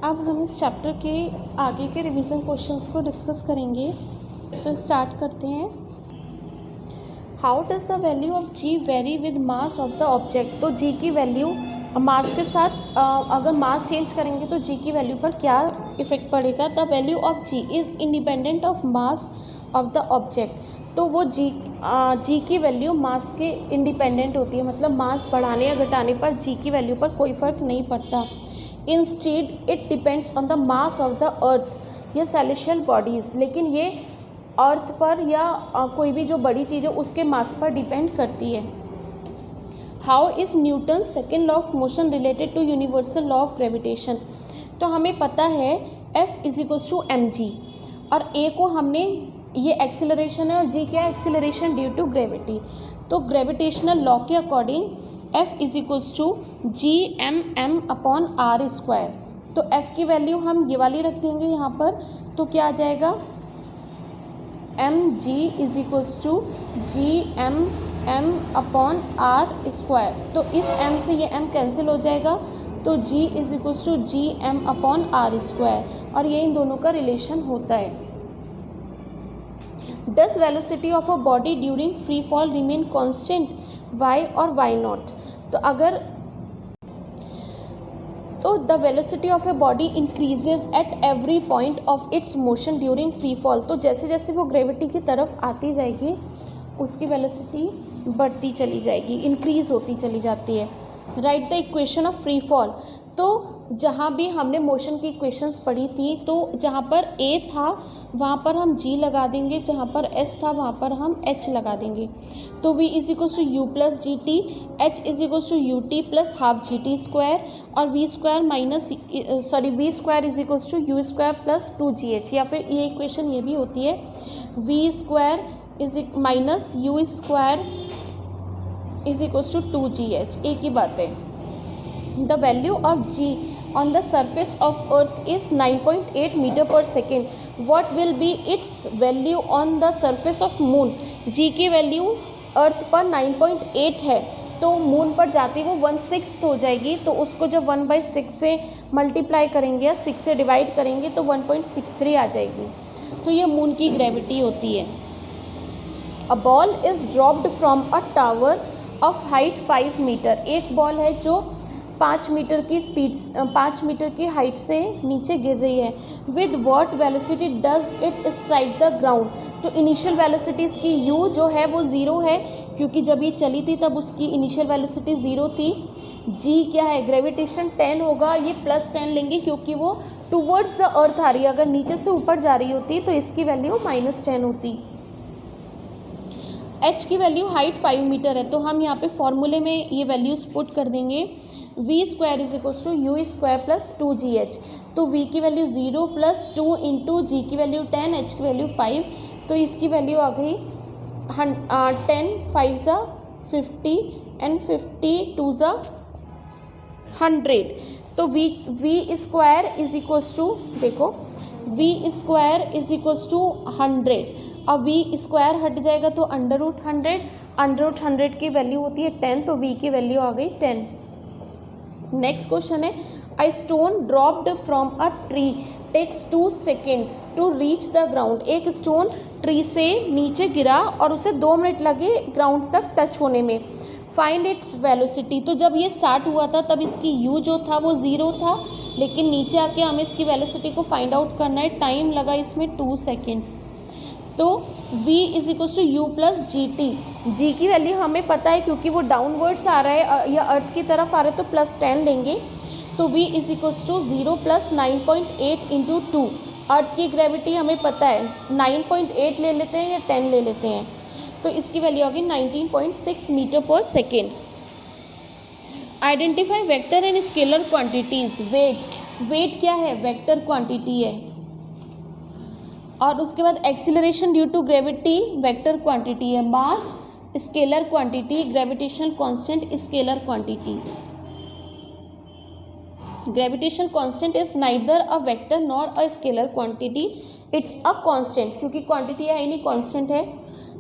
अब हम इस चैप्टर के आगे के रिवीजन क्वेश्चंस को डिस्कस करेंगे। तो स्टार्ट करते हैं। How does the value of ji very with mass of the object. तो जी की वैल्यू मास के साथ अगर मास चेंज करेंगे तो जी की वैल्यू पर क्या इफेक्ट पड़ेगा। The value of g is independent of mass of the object. तो वो जी की वैल्यू मास के इंडिपेंडेंट होती है, मतलब मास बढ़ाने या घटाने पर जी की वैल्यू पर कोई फ़र्क नहीं पड़ता। Instead it depends on the mass of the अर्थ या सेलेशियल बॉडीज़, लेकिन ये अर्थ पर या कोई भी जो बड़ी चीज़ है उसके मास पर डिपेंड करती है। How is Newton second law of motion related to universal law of gravitation. तो हमें पता है F is to m g, और ए को हमने, ये एक्सीलरेशन है और जी क्या है, एक्सीलरेशन ड्यू टू ग्रेविटी। तो ग्रेविटेशनल लॉ के according F is to G m M upon r square. तो F की वैल्यू हम ये वाली रख देंगे यहाँ पर, तो क्या आ जाएगा, m g is to G m M upon r square. तो इस m से ये m कैंसिल हो जाएगा, तो g is to G M upon r square, और ये इन दोनों का रिलेशन होता है। Does velocity of a body during free fall remain constant, y और y नॉट। तो अगर the velocity of a body increases at every point of its motion during free fall. तो जैसे जैसे वो ग्रेविटी की तरफ आती जाएगी उसकी वेलोसिटी बढ़ती चली जाएगी, इंक्रीज होती चली जाती है। Right the equation of free fall. तो जहाँ भी हमने मोशन की इक्वेशंस पढ़ी थी, तो जहाँ पर a था वहाँ पर हम g लगा देंगे, जहाँ पर s था वहाँ पर हम h लगा देंगे। तो v is equal to u plus g t, h is equal to u t plus half g t square, और v square is equal to u square plus two g h, या फिर ये equation ये भी होती है v square is minus u square is equal to two g h, एक ही बात है। The value of g on the surface of earth is 9.8 meter per second. What will be its value on the surface of moon? g की value अर्थ पर 9.8 है, तो moon पर जाती वो 1/6 हो जाएगी। तो उसको जब 1/6 से मल्टीप्लाई करेंगे या 6 से डिवाइड करेंगे तो 1.63 आ जाएगी। तो ये मून की ग्रेविटी होती है। A ball is dropped from a tower of height 5 metre. एक बॉल है जो 5 मीटर की स्पीड 5 मीटर की हाइट से नीचे गिर रही है। With what velocity does it strike the ground. तो इनिशियल वेलोसिटी इसकी u जो है वो 0 है, क्योंकि जब ये चली थी तब उसकी इनिशियल वेलोसिटी 0 थी। g क्या है, ग्रेविटेशन 10 होगा, ये प्लस 10 लेंगे क्योंकि वो टूवर्ड्स द अर्थ आ रही है। अगर नीचे से ऊपर जा रही होती तो इसकी वैल्यू -10 होती। h की वैल्यू हाइट 5 मीटर है, तो हम यहाँ पे फॉर्मूले में ये वैल्यूज पुट कर देंगे। v square is equal to u square plus two g h. तो v की वैल्यू 0 प्लस 2 इंटू जी की वैल्यू 10, h की वैल्यू 5, तो इसकी वैल्यू आ गई 10 5 ज़ा 50 एंड 50 2 ज़ा 100। तो v square is equal to, देखो v square is equal to 100, अब v स्क्वायर हट जाएगा तो अंडर रूट 100 की वैल्यू होती है 10, तो v की वैल्यू आ गई 10। नेक्स्ट क्वेश्चन है, a stone dropped from a tree takes 2 seconds to reach the ground. एक स्टोन ट्री से नीचे गिरा और उसे 2 मिनट लगे ग्राउंड तक टच होने में। Find its velocity. तो जब ये स्टार्ट हुआ था तब इसकी u जो था वो 0 था, लेकिन नीचे आके हमें इसकी वेलोसिटी को फाइंड आउट करना है। टाइम लगा इसमें 2 सेकेंड्स। तो v is equal to u plus g T. जी की वैल्यू हमें पता है क्योंकि वो डाउनवर्ड्स आ रहा है या अर्थ की तरफ आ रहा है, तो प्लस 10 लेंगे। तो v is equal to 0 plus 9.8 into 2। Earth की ग्रेविटी हमें पता है, 9.8 ले लेते हैं या 10 ले लेते हैं, तो इसकी वैल्यू आ गई 19.6 मीटर पर second. Identify vector and scalar quantities. Weight क्या है, वेक्टर क्वांटिटी है, और उसके बाद acceleration due to gravity vector quantity है। Mass scalar quantity, gravitational constant scalar quantity. Gravitational constant is neither a vector nor a scalar quantity, it's a constant, क्योंकि quantity है ही नहीं, कांस्टेंट है।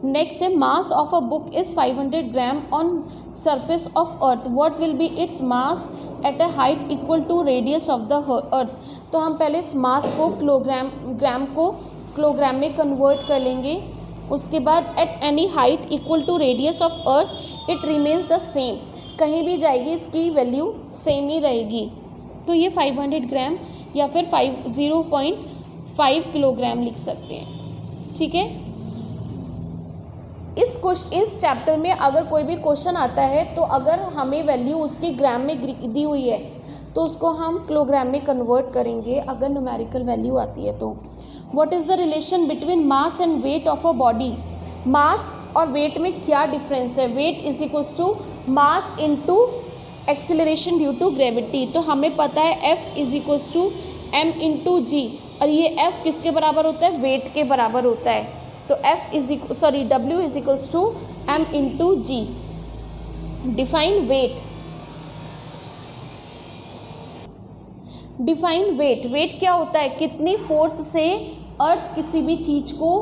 नेक्स्ट है, mass of a book is 500 gram on surface of earth, what will be its mass at a height equal to radius of the earth. तो हम पहले इस मास को ग्राम को किलोग्राम में कन्वर्ट कर लेंगे। उसके बाद at any height equal to radius of earth it remains the same, कहीं भी जाएगी इसकी वैल्यू सेम ही रहेगी। तो ये 500 ग्राम या फिर 0.5 किलोग्राम लिख सकते हैं। ठीक है, इस चैप्टर में अगर कोई भी क्वेश्चन आता है तो अगर हमें वैल्यू उसकी ग्राम में दी हुई है तो उसको हम किलोग्राम में कन्वर्ट करेंगे अगर न्यूमेरिकल वैल्यू आती है तो। What is the relation between mass and weight of a body? Mass और वेट में क्या डिफरेंस है? Weight is equals to mass into acceleration due to gravity. तो हमें पता है F is equals to m into g, और ये F किसके बराबर होता है? वेट के बराबर होता है। तो W is equals to m into g. Define weight. Define weight. Weight क्या होता है? कितनी फोर्स से अर्थ किसी भी चीज को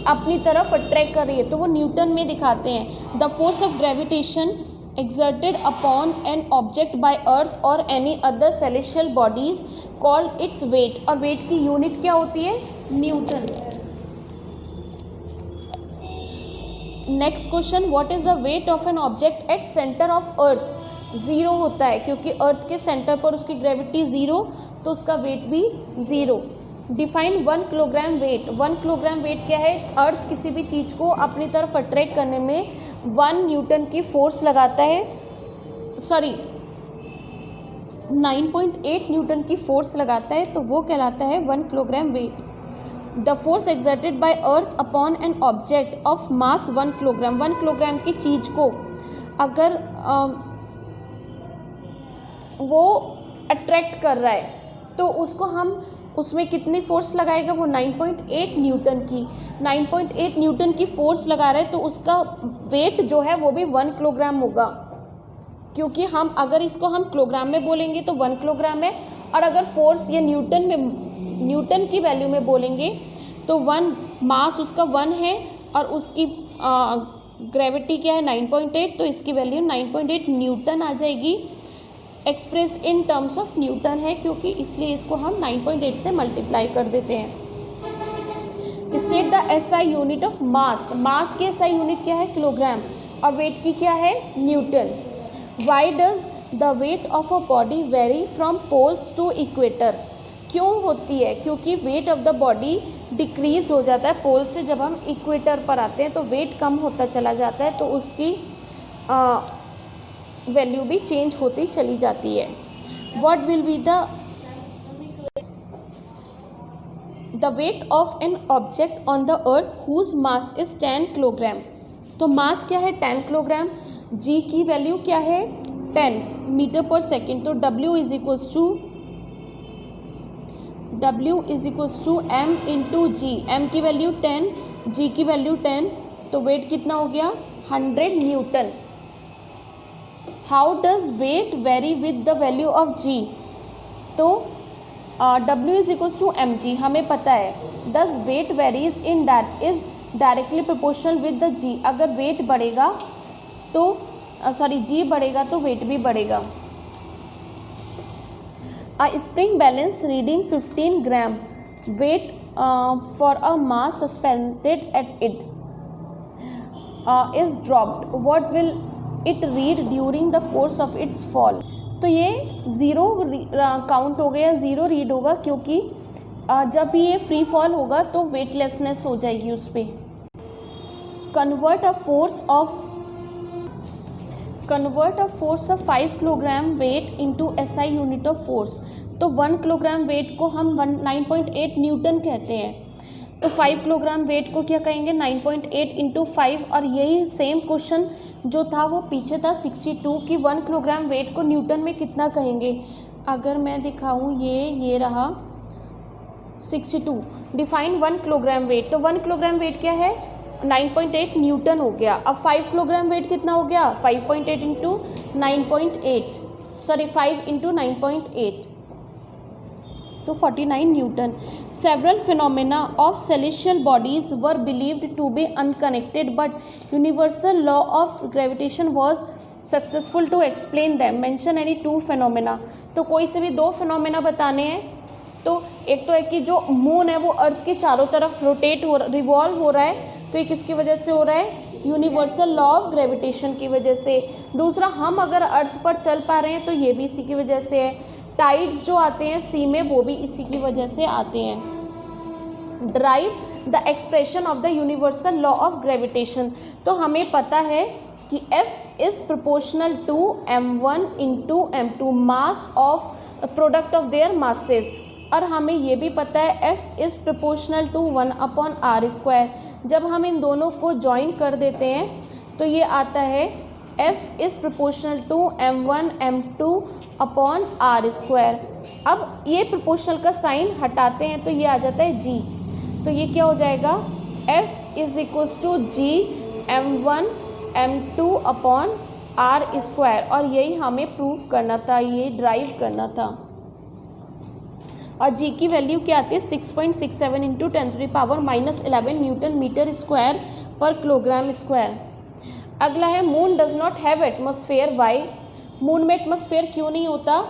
अपनी तरफ अट्रैक्ट कर रही है, तो वो न्यूटन में दिखाते हैं। The force of gravitation exerted upon an object by earth or any other celestial bodies called its weight। और weight की यूनिट क्या होती है? Newton. Next question, what is the weight of an object at centre of earth? Zero होता है, क्योंकि अर्थ के centre पर उसकी ग्रेविटी जीरो, तो उसका वेट भी zero. Define 1 kilogram weight. 1 kilogram weight क्या है? अर्थ किसी भी चीज़ को अपनी तरफ अट्रैक्ट करने में 1 न्यूटन की फोर्स लगाता है, 9.8 न्यूटन की फोर्स लगाता है, तो वो कहलाता है 1 kilogram weight. The force exerted by earth upon an object of mass 1 kilogram. 1 kilogram की चीज़ को अगर वो अट्रैक्ट कर रहा है तो उसको हम उसमें कितनी फोर्स लगाएगा? वो 9.8 न्यूटन की। 9.8 न्यूटन की फोर्स लगा रहा है तो उसका वेट जो है वो भी 1 किलोग्राम होगा, क्योंकि हम अगर इसको हम किलोग्राम में बोलेंगे तो 1 किलोग्राम है, और अगर फोर्स ये न्यूटन की वैल्यू में बोलेंगे तो 1 मास उसका 1 है और उसकी ग्रेविटी क्या है? 9.8, तो इसकी वैल्यू 9.8 न्यूटन आ जाएगी। Express in terms of Newton है, क्योंकि इसलिए इसको हम 9.8 से मल्टीप्लाई कर देते हैं। State the SI unit of mass. Mass की एसआई यूनिट क्या है? किलोग्राम, और वेट की क्या है? Newton. Why does the weight of a body vary from poles to equator? क्यों होती है? क्योंकि weight of the body decrease हो जाता है पोल से, जब हम इक्वेटर पर आते हैं तो वेट कम होता चला जाता है, तो उसकी वैल्यू भी चेंज होती चली जाती है। What will be the weight of an object on the earth whose mass is 10 kilogram. तो मास क्या है? 10 किलोग्राम। जी की वैल्यू क्या है? 10 मीटर पर सेकेंड। तो W is equals to m into ji. M की वैल्यू 10, जी की वैल्यू 10, तो वेट कितना हो गया? 100 Newton. How does weight very with the value of जी? तो W is equals to m जी हमें पता है। Does wait varies is directly proportional with the जी। अगर वेट बढ़ेगा तो जी बढ़ेगा तो वेट भी बढ़ेगा। अ spring balance reading 15 gram weight for a mass suspended at it is dropped, what will it read during the course of its fall? तो ये zero count हो गया, ज़ीरो रीड होगा, क्योंकि जब ये फ्री फॉल होगा तो वेटलेसनेस हो जाएगी उस पर। Convert a force of 5 kilogram weight into SI unit of force. तो 1 किलोग्राम वेट को हम 9.8 न्यूटन कहते हैं, तो 5 किलोग्राम वेट को क्या कहेंगे? 9.8 इंटू 5। और यही सेम क्वेश्चन जो था वो पीछे था 62 कि 1 किलोग्राम वेट को न्यूटन में कितना कहेंगे? अगर मैं दिखाऊं ये रहा 62। Define 1 kilogram weight. तो 1 किलोग्राम वेट क्या है? 9.8 न्यूटन हो गया। अब 5 किलोग्राम वेट कितना हो गया? 5.8 इंटू 9.8, 5 इंटू 9.8, तो 49 newton. Several phenomena of celestial bodies were believed to be unconnected, but universal law of gravitation was successful to explain them, mention any two phenomena. तो कोई से भी दो फिनोमेना बताने हैं। तो एक तो है कि जो मून है वो अर्थ के चारों तरफ रिवॉल्व हो रहा है, तो ये किसकी वजह से हो रहा है, यूनिवर्सल लॉ ऑफ ग्रेविटेशन की वजह से। दूसरा, हम अगर अर्थ पर चल पा रहे हैं तो ये भी इसी की वजह से है। टाइड्स जो आते हैं सी में वो भी इसी की वजह से आते हैं। Derive the expression of the universal law of gravitation. तो हमें पता है कि F is proportional to m1 into m2, mass of product of their masses. और हमें ये भी पता है F is proportional to 1/r²। जब हम इन दोनों को ज्वाइन कर देते हैं तो ये आता है F is proportional to m1 m2/r²। अब ये प्रोपोर्शनल का साइन हटाते हैं तो ये आ जाता है G। तो ये क्या हो जाएगा, F is equals to G m1 m2/r²। और यही हमें प्रूव करना था, ये ड्राइव करना था। और G की वैल्यू क्या आती है, 6.67 इंटू 10⁻⁻11 न्यूटन मीटर स्क्वायर पर किलोग्राम स्क्वायर। अगला है moon does not have atmosphere. Why? Moon में एटमॉस्फेयर क्यों नहीं होता?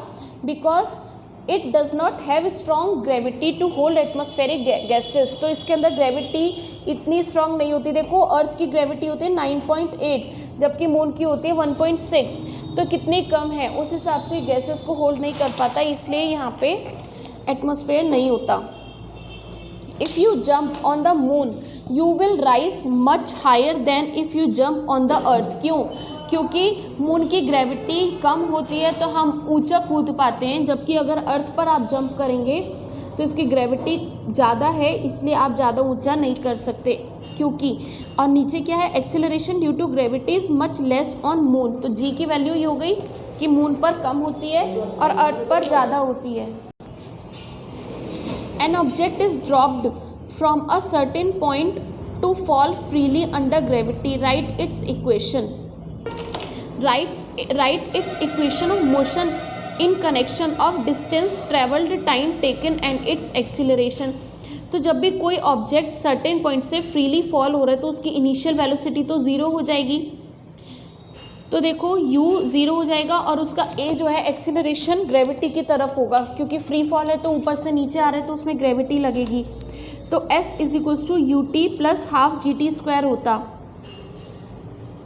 Because it does not have strong gravity to hold atmospheric gases. तो इसके अंदर ग्रेविटी इतनी स्ट्रॉन्ग नहीं होती। देखो अर्थ की ग्रेविटी होती है 9.8 जबकि मून की होती है 1.6, तो कितनी कम है, उस हिसाब से गैसेस को होल्ड नहीं कर पाता, इसलिए यहाँ पे एटमॉस्फेयर नहीं होता। If you jump on the moon you will rise much higher than if you jump on the earth. क्यों? क्योंकि मून की ग्रेविटी कम होती है तो हम ऊंचा कूद पाते हैं, जबकि अगर अर्थ पर आप जंप करेंगे तो इसकी ग्रेविटी ज़्यादा है, इसलिए आप ज़्यादा ऊंचा नहीं कर सकते। क्योंकि और नीचे क्या है, acceleration due to gravity is much less on moon. तो जी की वैल्यू ये हो गई कि मून पर कम होती है और अर्थ पर ज़्यादा होती है। An object is dropped from a certain point to fall freely under gravity. Write its equation. Write its equation of motion in connection of distance traveled, time taken and its acceleration. तो जब भी कोई object certain point से freely fall हो रहा है तो उसकी इनिशियल वेलोसिटी तो ज़ीरो हो जाएगी। तो देखो u ज़ीरो हो जाएगा और उसका a जो है एक्सीलरेशन ग्रेविटी की तरफ होगा, क्योंकि फ्री फॉल है तो ऊपर से नीचे आ रहा है तो उसमें ग्रेविटी लगेगी। तो s is equals to u t plus half g t square होता।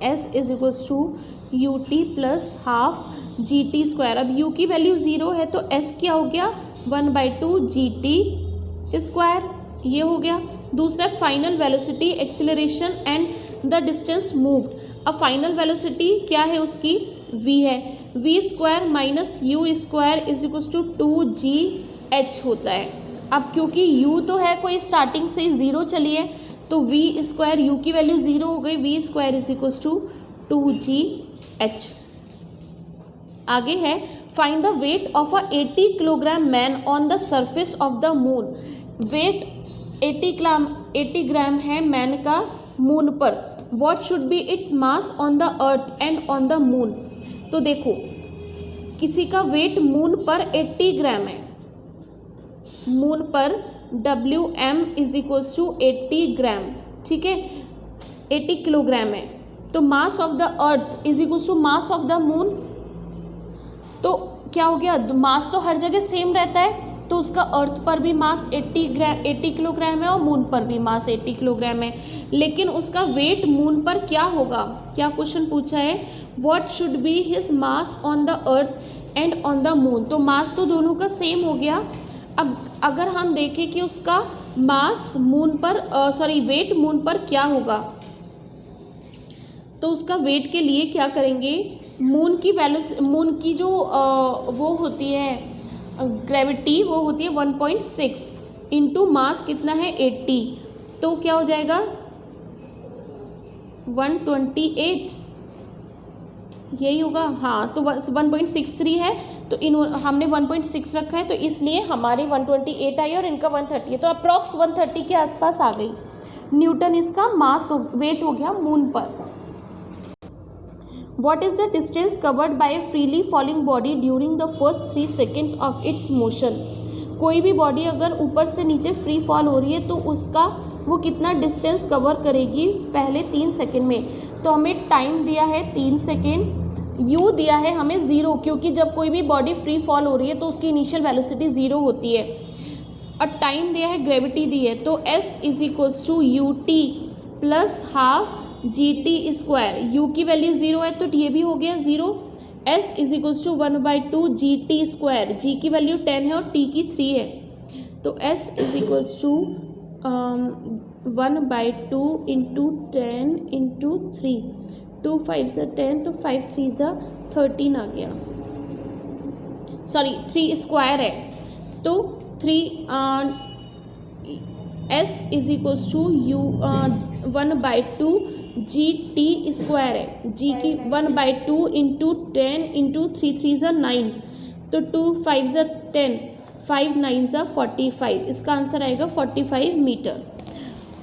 s is equals to u t plus half g t square. अब u की वैल्यू ज़ीरो है तो s क्या हो गया, 1/2 जी टी स्क्वायर, ये हो गया। दूसरा final velocity, acceleration and the distance moved. अब फाइनल वेलोसिटी क्या है उसकी, v है, v square minus u square is equals to 2gh होता है। अब क्योंकि u तो है कोई स्टार्टिंग से ज़ीरो चली है तो v स्क्वायर, u की वैल्यू ज़ीरो हो गई, v square is equals to 2gh। आगे है find the weight of a 80 kilogram man on the surface of the moon. Weight 80 gram है मैन का मून पर। What should be its mass on the earth and on the moon? तो देखो किसी का wait moon पर 80 gram है, moon पर Wm is equals to 80 gram, ठीक है, 80 किलोग्राम है। तो mass of the earth is equals to mass of the moon. तो क्या हो गया, मास तो हर जगह सेम रहता है, तो उसका अर्थ पर भी मास 80 किलोग्राम है और मून पर भी मास 80 किलोग्राम है। लेकिन उसका वेट मून पर क्या होगा, क्या क्वेश्चन पूछा है, what should be his mass on the earth and on the moon. तो मास तो दोनों का सेम हो गया। अब अगर हम देखें कि उसका मास मून पर वेट मून पर क्या होगा, तो उसका वेट के लिए क्या करेंगे, मून की जो वो होती है ग्रेविटी, वो होती है 1.6 इंटू मास कितना है 80, तो क्या हो जाएगा 128, यही होगा। हाँ, तो 1.63 है तो हमने 1.6 रखा है तो इसलिए हमारी 128 आई और इनका 130 है, तो अप्रॉक्स 130 के आसपास आ गई। न्यूटन इसका मास वेट हो गया मून पर। What is the distance covered by a freely falling body during the first 3 seconds of its motion? कोई भी बॉडी अगर ऊपर से नीचे फ्री फॉल हो रही है तो उसका वो कितना डिस्टेंस कवर करेगी पहले 3 सेकंड में। तो हमें टाइम दिया है 3 सेकंड, u दिया है हमें 0, क्योंकि जब कोई भी बॉडी फ्री फॉल हो रही है तो उसकी इनिशियल वेलोसिटी 0 होती है। और टाइम दिया है, ग्रेविटी दी है, तो s is equals to u t plus half g t square. You की वैल्यू 0 है तो ये भी हो गया 0। s is equals to 1/2 ji t square, जी की वैल्यू 10 है और t की 3 है, तो s is equals to 1/2 into 10 into 3, 2 5 से 10, तो 5 3 से 13 आ गया, सॉरी 3 स्क्वायर है, तो 3 s is equals to you 1/2 ji t square है, जी की 1/2 इंटू 10 इंटू 3 3 से 9, तो 2 5 से 10, 5 9 से 45, इसका आंसर आएगा 45 मीटर।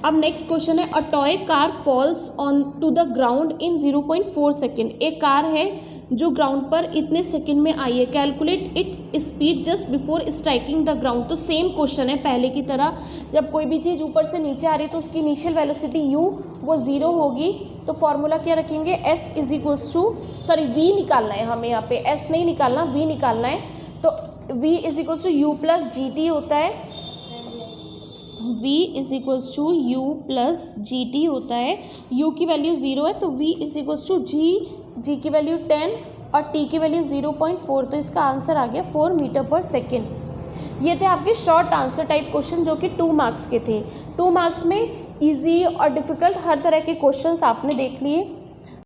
अब नेक्स्ट क्वेश्चन है, a toy car falls on to the ground in 0.4 second. एक कार है जो ग्राउंड पर इतने सेकंड में आई है, calculate it speed just before striking the ground. तो सेम क्वेश्चन है पहले की तरह, जब कोई भी चीज़ ऊपर से नीचे आ रही है तो उसकी इनिशियल वेलोसिटी u वो 0 होगी, तो फॉर्मूला क्या रखेंगे, s is equals to, sorry v निकालना है हमें, यहाँ पे s नहीं निकालना, v निकालना है, तो v is equals to u plus g t होता है, v is equals to u plus g t होता है, u की वैल्यू 0 है तो v is equals to g की वैल्यू 10 और t की वैल्यू 0.4, तो इसका आंसर आ गया 4 मीटर पर सेकेंड। ये थे आपके शॉर्ट आंसर टाइप क्वेश्चन जो कि 2 मार्क्स के थे। 2 मार्क्स में इजी और डिफ़िकल्ट हर तरह के क्वेश्चंस आपने देख लिए।